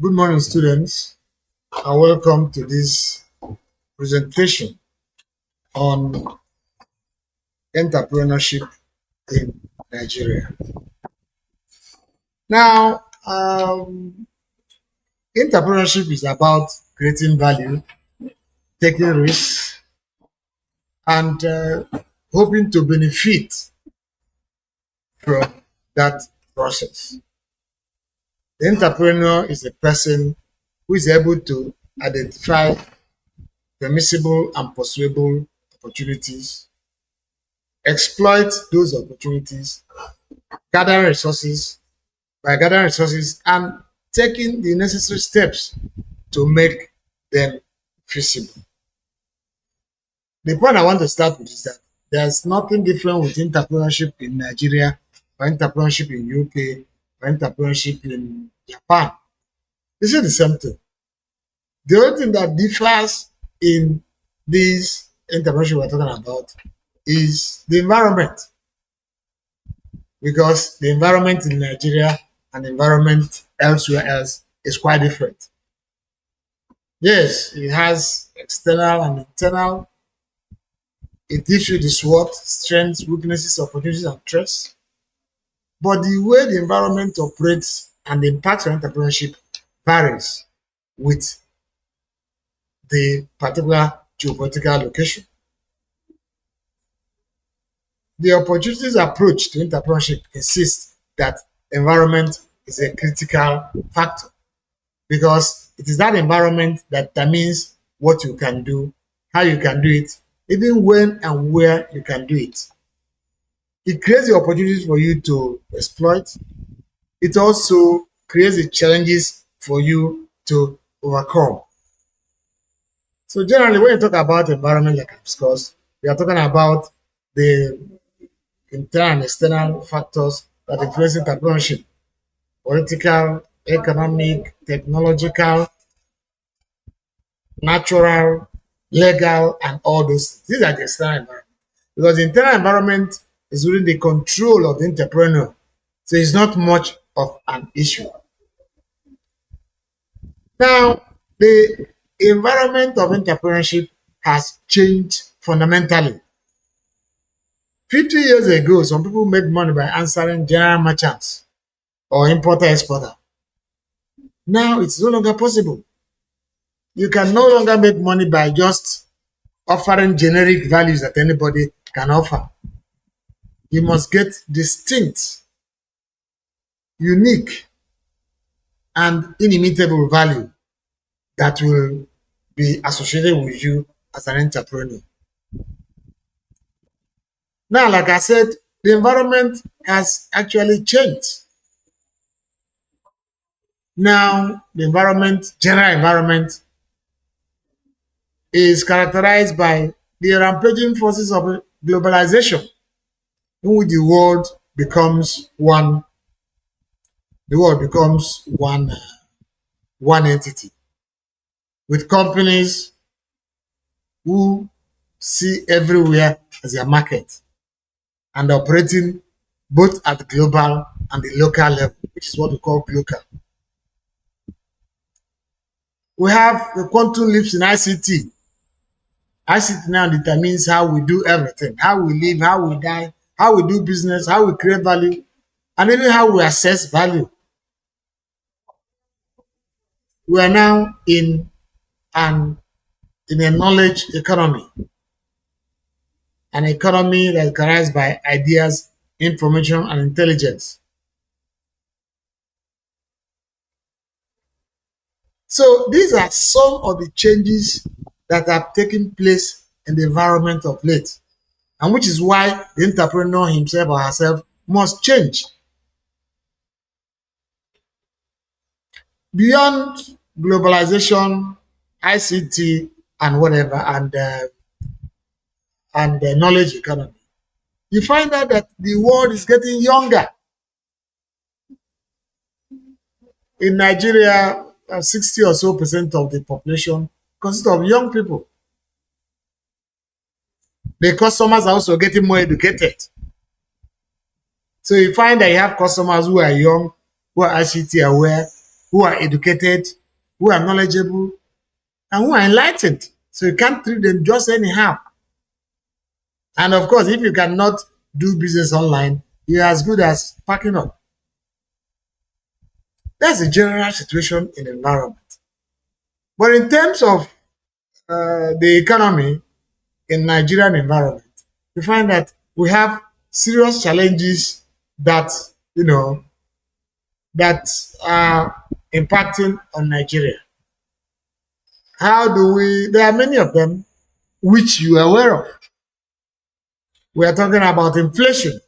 Good morning, students, and welcome to this presentation on entrepreneurship in Nigeria. Now, entrepreneurship is about creating value, taking risks, and hoping to benefit from that process. The entrepreneur is a person who is able to identify permissible and pursuable opportunities, exploit those opportunities, gather resources by gathering resources and taking the necessary steps to make them feasible. The point I want to start with is that there's nothing different with entrepreneurship in Nigeria, or entrepreneurship in UK, or entrepreneurship in Japan. This is the same thing. The only thing that differs in this entrepreneurship we're talking about is the environment, because the environment in Nigeria and the environment elsewhere else is quite different. Yes, it has external and internal. It gives you the SWOT, strengths, weaknesses, opportunities, and threats. But the way the environment operates and the impact on entrepreneurship varies with the particular geopolitical location. The opportunities approach to entrepreneurship insists that environment is a critical factor because it is that environment that determines what you can do, how you can do it, even when and where you can do it. It creates the opportunities for you to exploit. It also creates the challenges for you to overcome. So generally, when you talk about environment like I've discussed, we are talking about the internal and external factors that influence entrepreneurship: political, economic, technological, natural, legal, and all those. These are the external environment. Because the internal environment is within the control of the entrepreneur. So it's not much of an issue. Now, the environment of entrepreneurship has changed fundamentally. 50 years ago, some people made money by answering general merchants or importer-exporter. Now it's no longer possible. You can no longer make money by just offering generic values that anybody can offer. You must get distinct, unique, and inimitable value that will be associated with you as an entrepreneur. Now, like I said, the environment has actually changed. Now, the environment, general environment, is characterized by the rampaging forces of globalization, in which the world becomes one entity, with companies who see everywhere as their market and operating both at the global and the local level, which is what we call global. We have the quantum leaps in ICT. ICT now determines how we do everything, how we live, how we die, how we do business, how we create value, and even how we assess value. We are now an in a knowledge economy, an economy that is characterized by ideas, information, and intelligence. So these are some of the changes that have taken place in the environment of late, and which is why the entrepreneur himself or herself must change. Beyond globalization, ICT, and whatever, and the knowledge economy, you find out that the world is getting younger. In Nigeria, 60 or so percent of the population consists of young people. The customers are also getting more educated. So you find that you have customers who are young, who are ICT aware, who are educated, who are knowledgeable, and who are enlightened. So you can't treat them just anyhow. And of course, if you cannot do business online, you're as good as packing up. That's the general situation in the environment. But in terms of the economy in Nigerian environment, you find that we have serious challenges that you know that are impacting on Nigeria. How do we? There are many of them which you are aware of. We are talking about inflation,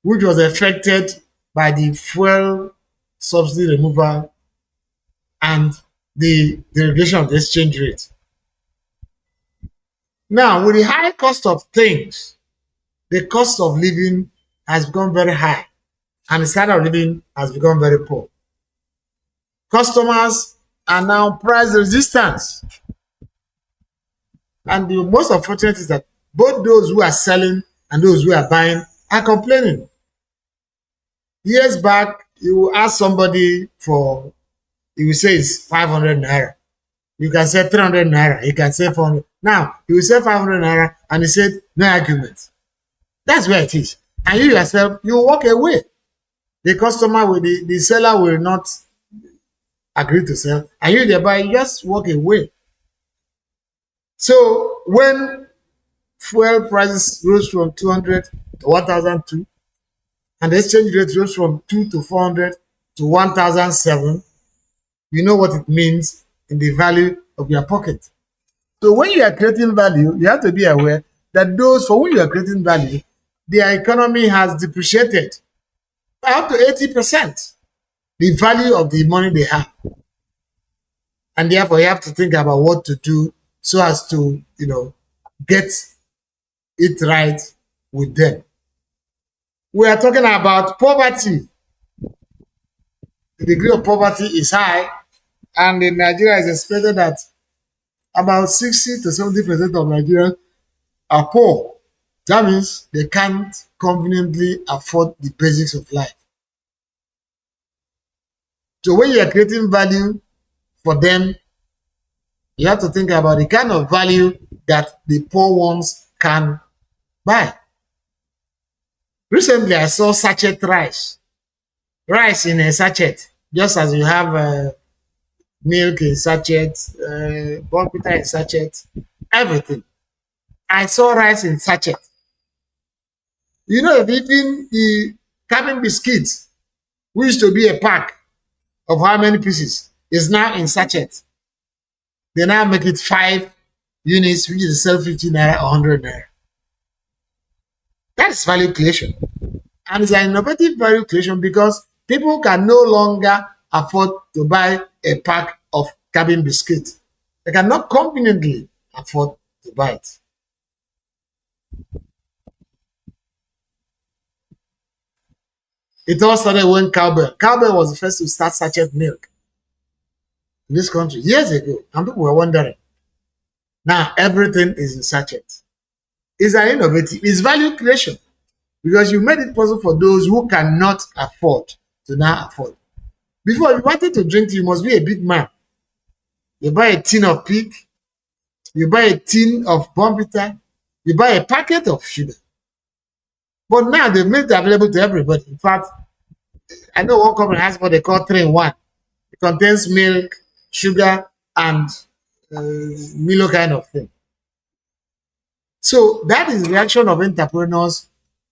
which was affected by the fuel subsidy removal and the regulation of the exchange rate. Now, with the high cost of things, the cost of living has become very high, and the standard of living has become very poor. Customers are now price resistant, and the most unfortunate is that both those who are selling and those who are buying are complaining. Years back, you will ask somebody for, you will say it's 500 naira. You can say 300 naira. You can say 400. Now, you will say 500 naira, and he said, no argument. That's where it is. And you yourself, you walk away. The customer will, the seller will not agree to sell. And you, the buyer, you just walk away. So when fuel prices rose from 200 to 1,002, and the exchange rate rose from 2 to 400 to 1,007, you know what it means in the value of your pocket. So when you are creating value, you have to be aware that those for whom you are creating value, their economy has depreciated by up to 80%, the value of the money they have. And therefore, you have to think about what to do so as to, get it right with them. We are talking about poverty. The degree of poverty is high, and in Nigeria it's expected that about 60 to 70% of Nigerians are poor. That means they can't conveniently afford the basics of life. So when you are creating value for them, you have to think about the kind of value that the poor ones can buy. Recently, I saw sachet rice in a sachet, just as you have milk in sachet, bonfita in sachet, everything. I saw rice in sachet. You know, even the cabin biscuits, which used to be a pack of how many pieces, is now in sachet. They now make it 5 units, which is sell 50 naira or 100 naira. That is value creation. And it's an innovative value creation because people can no longer afford to buy a pack of cabin biscuits. They cannot conveniently afford to buy it. It all started when Cowbell was the first to start sachet milk in this country years ago. And people were wondering. Now everything is in sachet. It's an innovative, it's value creation because you made it possible for those who cannot afford to now afford. Before, if you wanted to drink, you must be a big man. You buy a tin of pig, you buy a tin of bonfita, you buy a packet of sugar. But now they've made it available to everybody. In fact, I know one company has what they call 3-in-1. It contains milk, sugar, and Milo kind of thing. So that is the reaction of entrepreneurs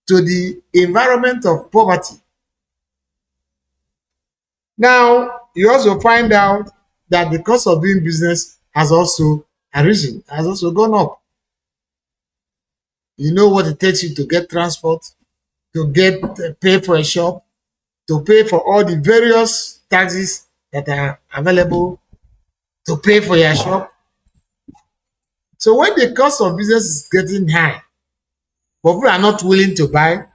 to the environment of poverty. Now, you also find out that the cost of doing business has also arisen, has also gone up. You know what it takes you to get transport, to get pay for a shop, to pay for all the various taxes that are available, to pay for your shop. So when the cost of business is getting high, but people are not willing to buy,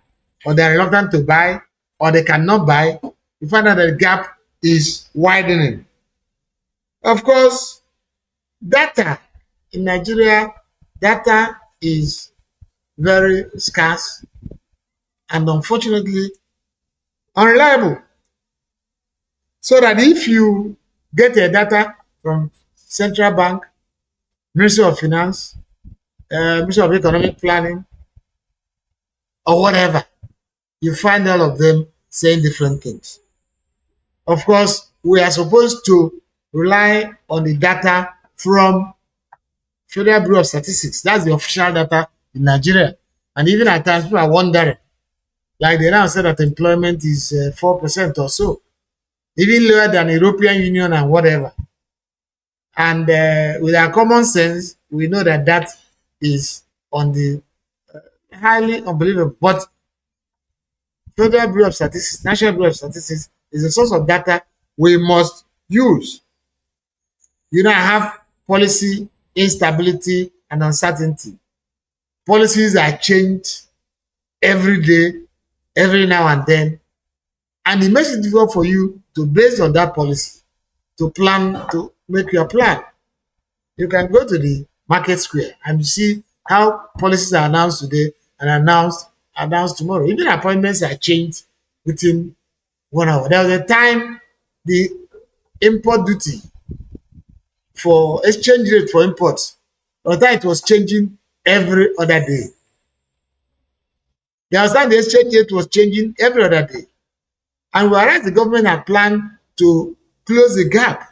or they're reluctant to buy, or they cannot buy, you find out that the gap is widening. Of course, data in Nigeria, data is very scarce and unfortunately unreliable. So that if you get a data from central bank, Ministry of Finance, Ministry of Economic Planning, or whatever, you find all of them saying different things. Of course, we are supposed to rely on the data from Federal Bureau of Statistics. That's the official data in Nigeria. And even at times, people are wondering, like they now said that employment is 4% or so, even lower than European Union and whatever. And with our common sense, we know that that is on the highly unbelievable. But Federal Bureau of Statistics, National Bureau of Statistics is a source of data we must use. You know, I have policy instability and uncertainty. Policies are changed every day, every now and then, and it makes it difficult for you to, based on that policy, to plan, to make your plan. You can go to the market square and you see how policies are announced today and announced tomorrow. Even appointments are changed within 1 hour. There was a time the import duty for exchange rate for imports, by the time it was changing every other day. There was time the exchange rate was changing every other day. And whereas the government had planned to close the gap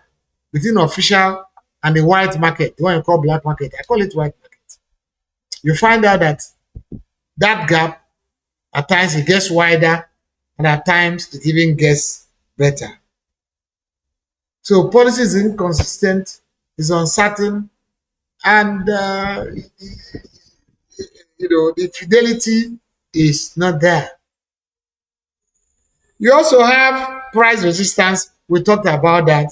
between official and the white market, the one you call black market, I call it white market. You find out that that gap, at times it gets wider, and at times it even gets better. So policy is inconsistent, is uncertain, and the fidelity is not there. You also have price resistance. We talked about that.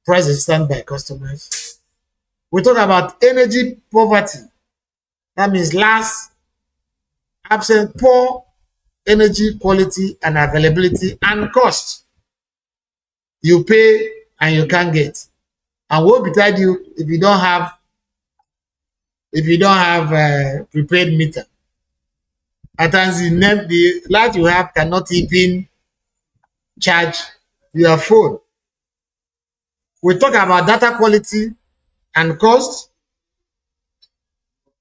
Price resistance by customers. We talk about energy poverty. That means last, absent, poor energy quality and availability and cost. You pay and you can't get. And what betide you if you don't have prepaid meter. At times the light you have cannot even charge your phone. We talk about data quality and cost.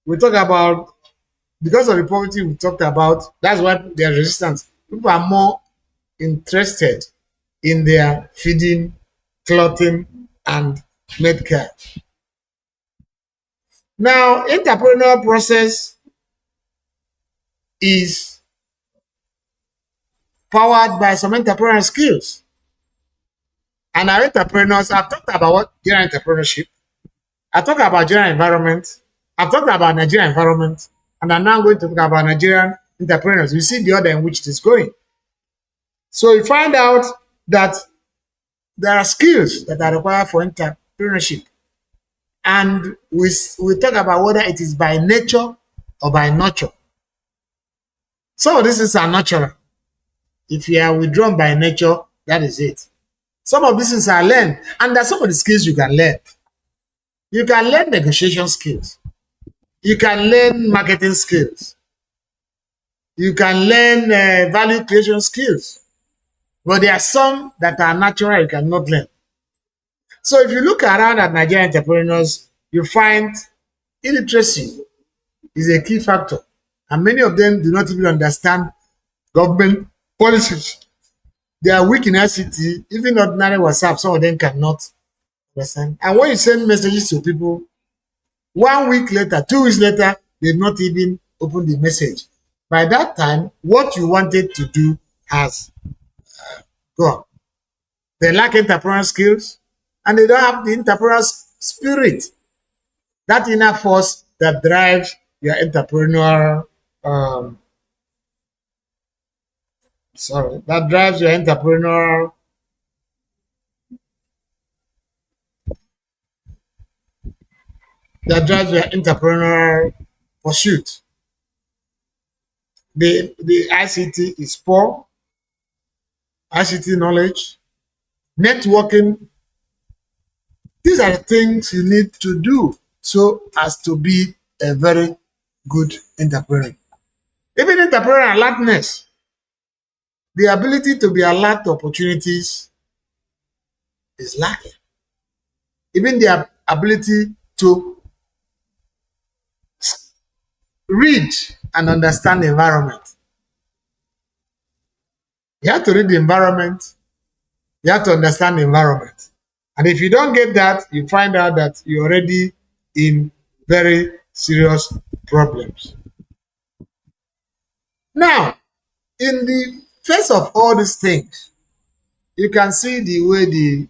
We talk about, because of the poverty we talked about, that's why there's resistance. People are more interested in their feeding, clothing, and medicare. Now, entrepreneurial process is powered by some entrepreneurial skills. And our entrepreneurs, I've talked about what general entrepreneurship, I talked about general environment, I've talked about Nigerian environment, and I'm now going to talk about Nigerian entrepreneurs. You see the order in which it is going. So you find out that there are skills that are required for entrepreneurship. And we talk about whether it is by nature or by nurture. Some of these things are natural. If you are withdrawn by nature, that is it. Some of these things are learned, and there are some of the skills you can learn. You can learn negotiation skills. You can learn marketing skills. You can learn value creation skills. But there are some that are natural you cannot learn. So if you look around at Nigerian entrepreneurs, you find illiteracy is a key factor. And many of them do not even understand government policies. They are weak in ICT, even ordinary WhatsApp, some of them cannot understand. And when you send messages to people, 1 week later, 2 weeks later, they've not even opened the message. By that time, what you wanted to do has gone. They lack entrepreneurial skills, and they don't have the entrepreneurial spirit, that inner force that drives your entrepreneurial that drives your entrepreneurial pursuit. The ICT is poor, ICT knowledge, networking. These are the things you need to do so as to be a very good entrepreneur. Even entrepreneurial alertness, the ability to be alert to opportunities is lacking. Even their ability to read and understand the environment. You have to read the environment, you have to understand the environment. And if you don't get that, you find out that you're already in very serious problems. Now, in the face of all these things, you can see the way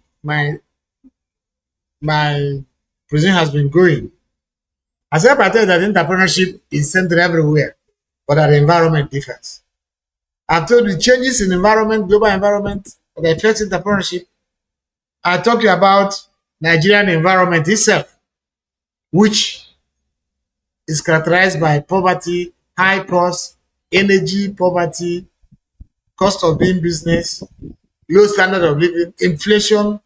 my presentation has been going. As I tell you that entrepreneurship is centered everywhere, but that the environment differs. I told you changes in environment, global environment, that affects entrepreneurship. I talked about Nigerian environment itself, which is characterized by poverty, high cost, energy poverty, cost of doing business, low standard of living, inflation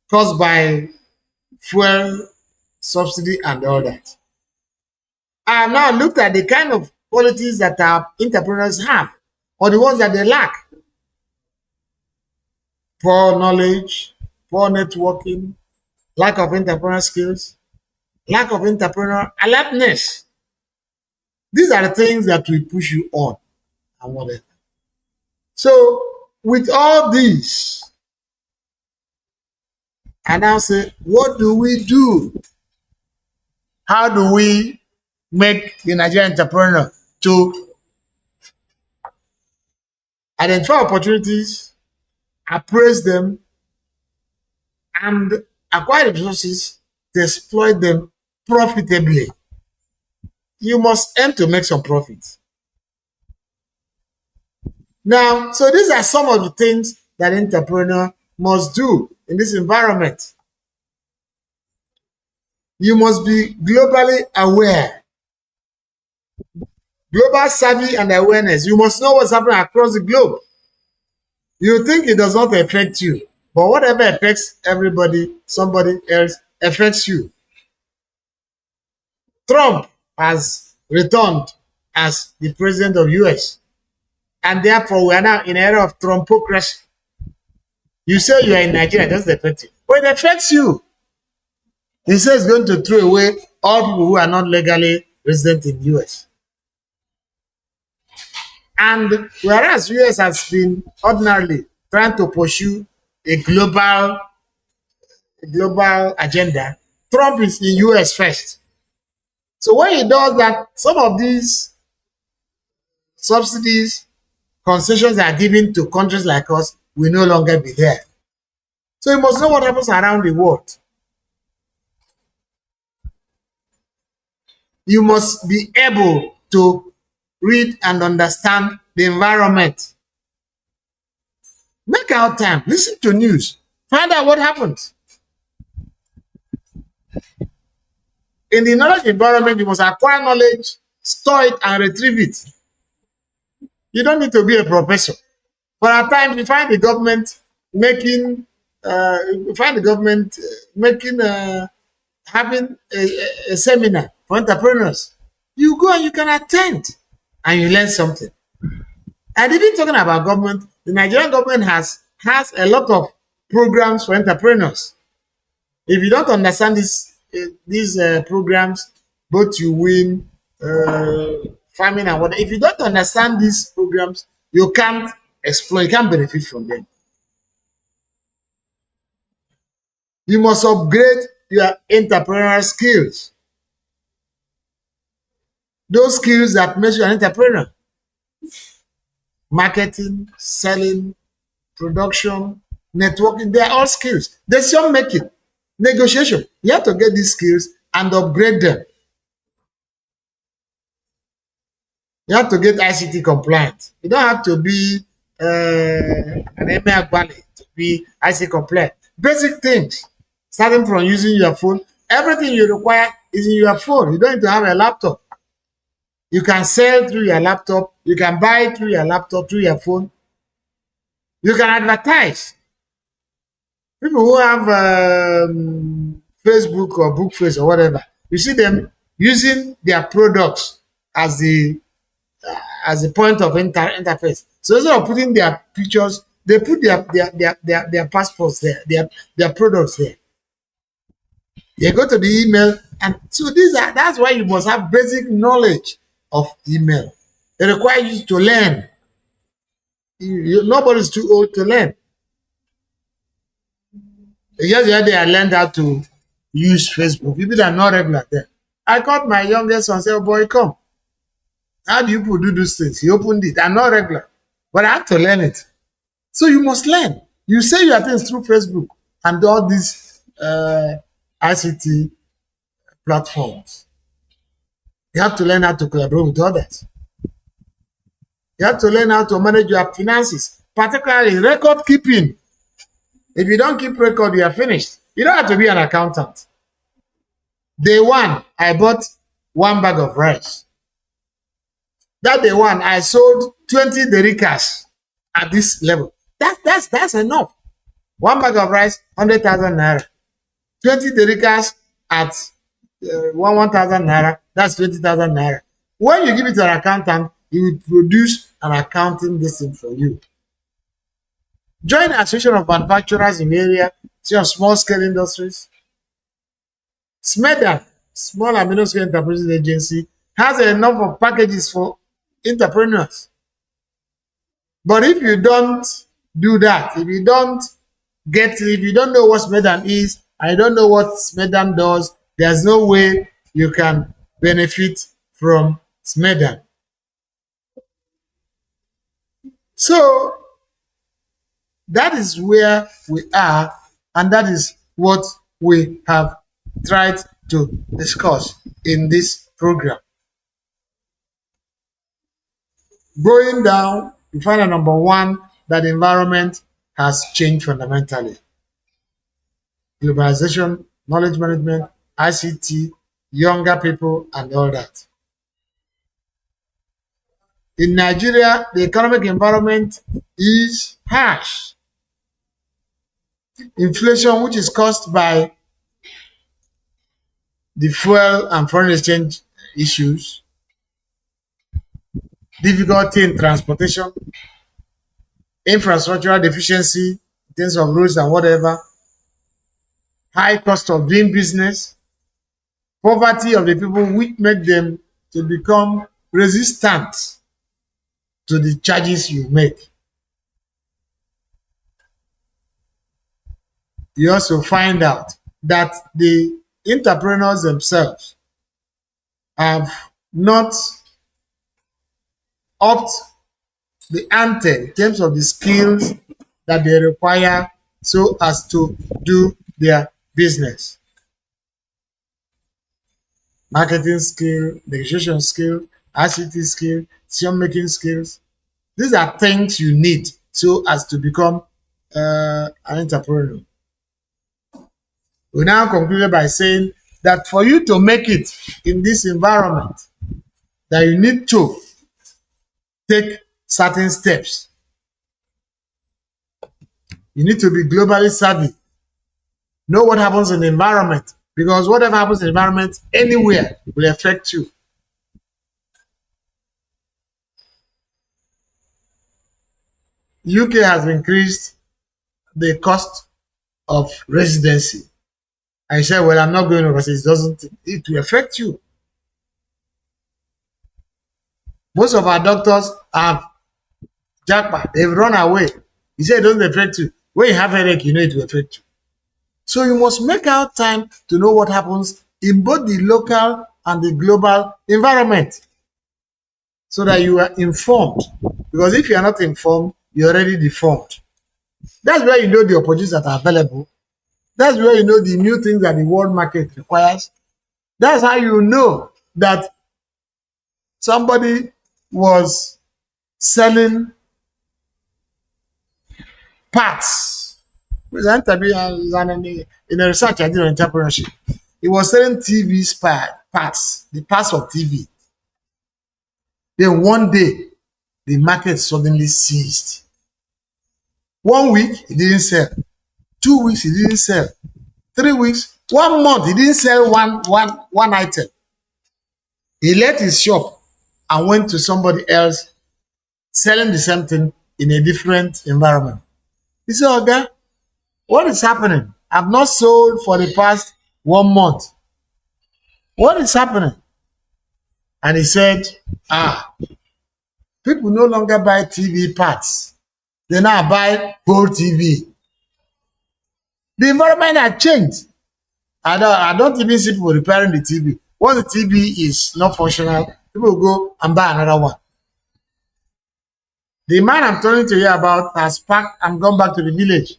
caused by fuel subsidy and all that. I have now looked at the kind of qualities that our entrepreneurs have, or the ones that they lack. Poor knowledge, poor networking, lack of entrepreneurial skills, lack of entrepreneurial alertness. These are the things that will push you on and whatever. So, with all these, I now say, what do we do? How do we make the Nigerian entrepreneur to identify opportunities, appraise them, and acquire the resources to exploit them profitably? You must aim to make some profit. Now, so these are some of the things that entrepreneur must do in this environment. You must be globally aware, global savvy and awareness. You must know what's happening across the globe. You think it does not affect you, but whatever affects everybody, somebody else affects you. Trump has returned as the president of US, and therefore we are now in an era of Trumpocracy. You say you are in Nigeria, it doesn't affect you, but it affects you. He says he's going to throw away all people who are not legally resident in US. And whereas US has been ordinarily trying to pursue a global agenda, Trump is in US first. So when he does that, some of these subsidies, concessions are given to countries like us will no longer be there. So you must know what happens around the world. You must be able to read and understand the environment. Make out time, listen to news, find out what happens. In the knowledge environment, you must acquire knowledge, store it, and retrieve it. You don't need to be a professor. But at times, you find the government making, having a seminar for entrepreneurs. You go and you can attend, and you learn something. And even talking about government, the Nigerian government has a lot of programs for entrepreneurs. If you don't understand these programs, both you win, farming and whatever. If you don't understand these programs, you can't explore, you can't benefit from them. You must upgrade your entrepreneurial skills. Those skills that make you an entrepreneur. Marketing, selling, production, networking, they are all skills. Decision making, negotiation. You have to get these skills and upgrade them. You have to get ICT compliant. You don't have to be an MA Valley to be ICT compliant. Basic things, starting from using your phone. Everything you require is in your phone. You don't need to have a laptop. You can sell through your laptop. You can buy through your laptop, through your phone. You can advertise. People who have Facebook or Bookface or whatever, you see them using their products as the point of interface. So instead of putting their pictures, They put their passports there, their products there. You go to the email, and so that's why you must have basic knowledge of email. It requires you to learn. Nobody's too old to learn. Just the other day I learned how to use Facebook. People that are not regular there. I called my youngest son and said, "Oh boy, come. How do you people do these things?" He opened it. I'm not regular, but I have to learn it. So you must learn. You say your things through Facebook and all these ICT platforms. You have to learn how to collaborate with others. You have to learn how to manage your finances, particularly record keeping. If you don't keep record, you are finished. You don't have to be an accountant. Day one, I bought 1 bag of rice. That day one, I sold 20 derikas at this level. That's enough. 1 bag of rice, 100,000 naira. 20 derikas at 1,000 naira. That's 20,000 naira. When you give it to an accountant, he will produce an accounting listing for you. Join the Association of Manufacturers in the area, see on small scale industries. SMEDA, Small and Middle Scale Enterprises Agency, has enough of packages for entrepreneurs. But if you don't do that, if you don't know what SMEDA is, and you don't know what SMEDA does, there's no way you can benefit from SMEDA. So that is where we are, and that is what we have tried to discuss in this program. Going down, you find out number one, that the environment has changed fundamentally. Globalization, knowledge management, ICT, younger people, and all that. In Nigeria, the economic environment is harsh. Inflation, which is caused by the fuel and foreign exchange issues, difficulty in transportation, infrastructural deficiency in terms of roads and whatever, high cost of doing business, poverty of the people, which make them to become resistant to the charges you make. You also find out that the entrepreneurs themselves have not upped the ante in terms of the skills that they require so as to do their business. Marketing skill, negotiation skill, ICT skill, decision-making skills. These are things you need so as to become an entrepreneur. We now concluded by saying that for you to make it in this environment, that you need to take certain steps. You need to be globally savvy. Know what happens in the environment, because whatever happens in the environment anywhere will affect you. UK has increased the cost of residency. I said, well, I'm not going overseas. It will affect you. Most of our doctors have jackpot. They've run away. He said it doesn't affect you. When you have a headache, you know it will affect you. So you must make out time to know what happens in both the local and the global environment so that you are informed. Because if you are not informed, you're already deformed. That's where you know the opportunities that are available. That's where you know the new things that the world market requires. That's how you know that somebody was selling parts. In a research I did on entrepreneurship, he was selling TV parts, the parts of TV. Then one day, the market suddenly ceased. 1 week, he didn't sell. 2 weeks, he didn't sell. 3 weeks, 1 month, he didn't sell one item. He left his shop and went to somebody else selling the same thing in a different environment. He said, Oga, what is happening? I've not sold for the past 1 month. What is happening? And he said, ah, people no longer buy TV parts. They now buy whole TV. The environment has changed. I don't even see people repairing the TV. Once the TV is not functional, people will go and buy another one. The man I'm telling to you about has packed and gone back to the village.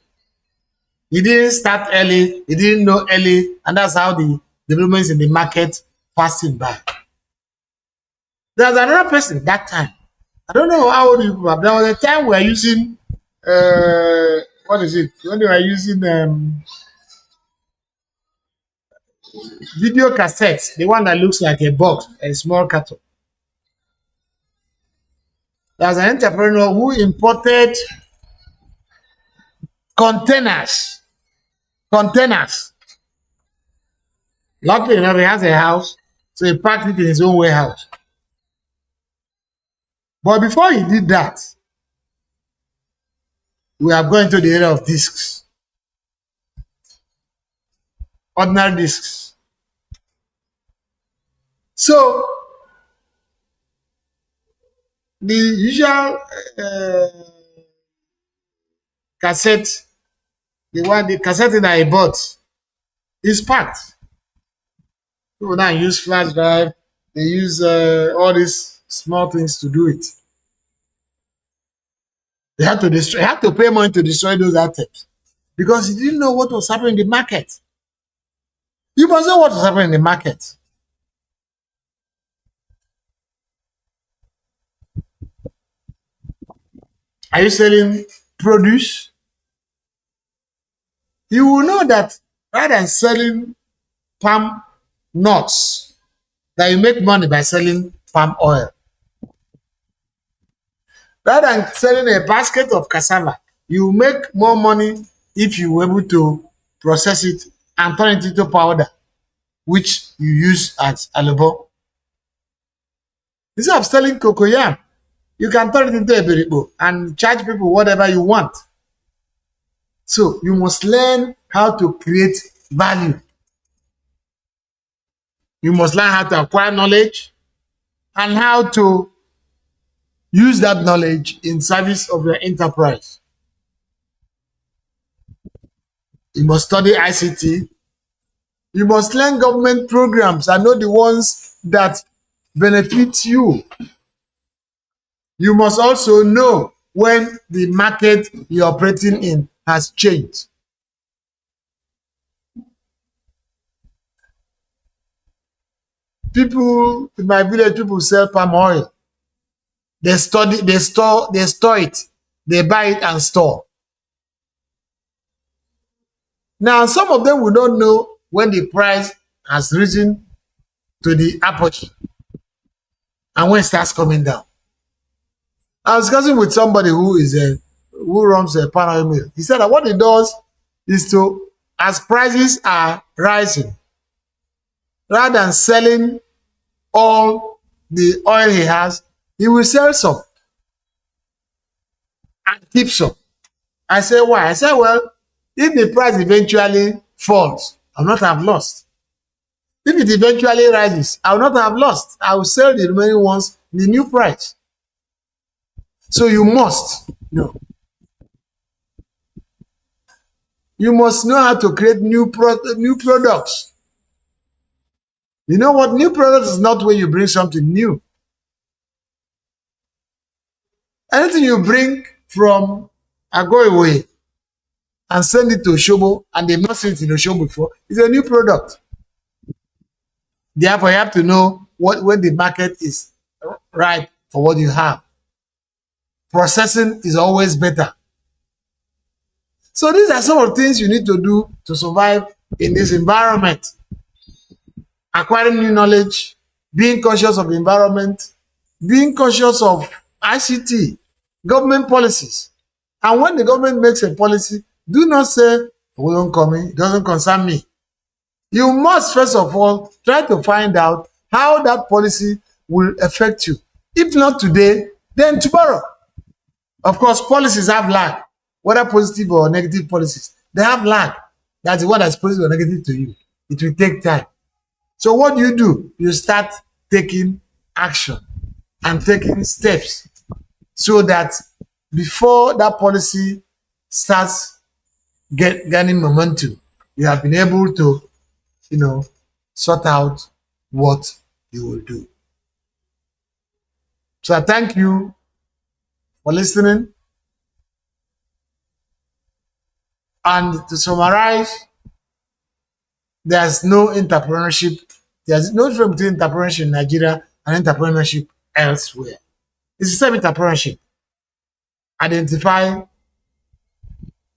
He didn't start early, he didn't know early, and that's how the developments in the market passed him by. There's another person that time. I don't know how old you are. There was a time we were using what is it? When they were using video cassettes, the one that looks like a box, a small carton. There was an entrepreneur who imported containers. Containers. Luckily enough, he has a house, so he packed it in his own warehouse. But before he did that, we are going to the area of discs, ordinary discs. So the usual cassette, the cassette that I bought is packed. People now use flash drive, they use all these small things to do it. They had to destroy, they had to pay money to destroy those items because he didn't know what was happening in the market. You must know what was happening in the market. Are you selling produce? You will know that rather than selling palm nuts, that you make money by selling palm oil. Rather than selling a basket of cassava, you make more money if you were able to process it and turn it into powder, which you use as alubo. Instead of selling cocoyam, you can turn it into a beribo and charge people whatever you want. So you must learn how to create value. You must learn how to acquire knowledge and how to use that knowledge in service of your enterprise. You must study ICT. You must learn government programs and know the ones that benefit you. You must also know when the market you're operating in has changed. People in my village, people sell palm oil. They store it, they buy it and store. Now, some of them will not know when the price has risen to the apogee and when it starts coming down. I was discussing with somebody who runs a palm oil mill. He said that what he does is to, as prices are rising, rather than selling all the oil he has, he will sell some and keep some. I said, why? I said, well, if the price eventually falls, I will not have lost. If it eventually rises, I will not have lost. I will sell the remaining ones in the new price. So you must know. You must know how to create new products. You know what? New products is not when you bring something new. Anything you bring from Agoiwe and send it to Oshobo and they've not seen it in Oshobo before, is a new product. Therefore, you have to know when the market is ripe for what you have. Processing is always better. So these are some of the things you need to do to survive in this environment. Acquiring new knowledge, being conscious of the environment, being conscious of ICT, government policies. And when the government makes a policy, do not say, it doesn't concern me. You must, first of all, try to find out how that policy will affect you. If not today, then tomorrow. Of course, policies have lag. whether positive or negative policies, they have lag. That's the one that's positive or negative to you. It will take time. So what do? You start taking action and taking steps so that before that policy starts gaining momentum, you have been able to, you know, sort out what you will do. So I thank you for listening. And to summarize, there's no entrepreneurship. There's no difference between entrepreneurship in Nigeria and entrepreneurship elsewhere. It's the same entrepreneurship. Identify,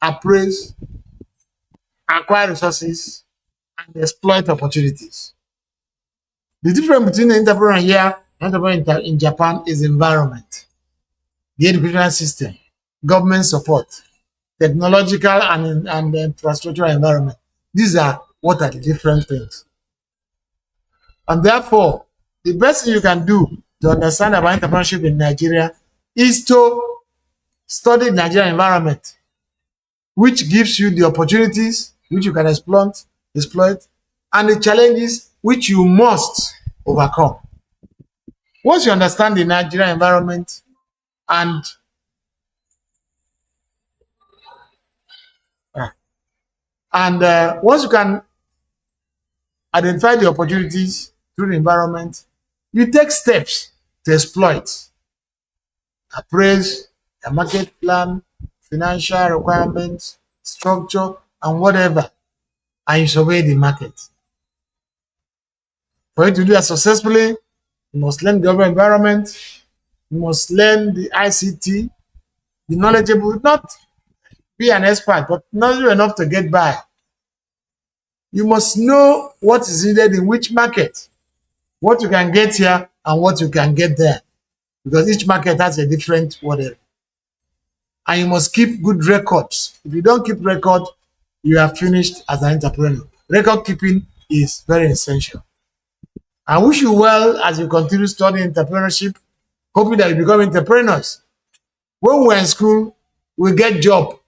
appraise, acquire resources, and exploit opportunities. The difference between the entrepreneur here and entrepreneur in Japan is environment, the educational system, government support, technological and infrastructural environment. These are what are the different things. And therefore, the best thing you can do to understand about entrepreneurship in Nigeria is to study the Nigerian environment, which gives you the opportunities which you can exploit, and the challenges which you must overcome. Once you understand the Nigerian environment and once you can identify the opportunities through the environment, you take steps to exploit, appraise the market plan, financial requirements, structure, and whatever, and you survey the market. For you to do that successfully, you must learn the urban environment, you must learn the ICT, be knowledgeable, not be an expert, but knowledgeable enough to get by. You must know what is needed in which market, what you can get here and what you can get there, because each market has a different whatever. And you must keep good records. If you don't keep record, you are finished as an entrepreneur. Record keeping is very essential. I wish you well as you continue studying entrepreneurship, hoping that you become entrepreneurs. When we're in school, we get job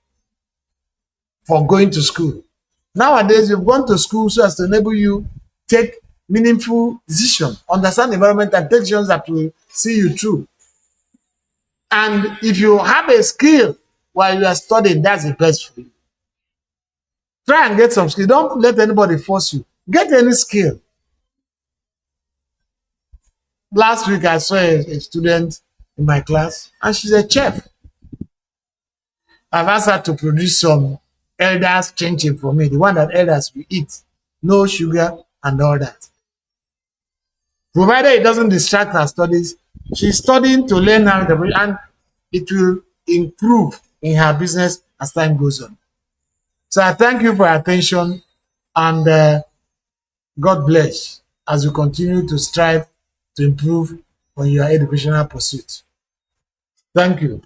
for going to school. Nowadays, you've gone to school so as to enable you take meaningful decisions, understand the environment, and take decisions that will see you through. And if you have a skill while you are studying, that's the best for you. Try and get some skill. Don't let anybody force you. Get any skill. Last week, I saw a student in my class, and she's a chef. I've asked her to produce some elders chinchin for me, the one that elders will eat, no sugar and all that. Provided it doesn't distract her studies, she's studying to learn how to, and it will improve in her business as time goes on. So I thank you for your attention, and God bless as you continue to strive to improve on your educational pursuit. Thank you.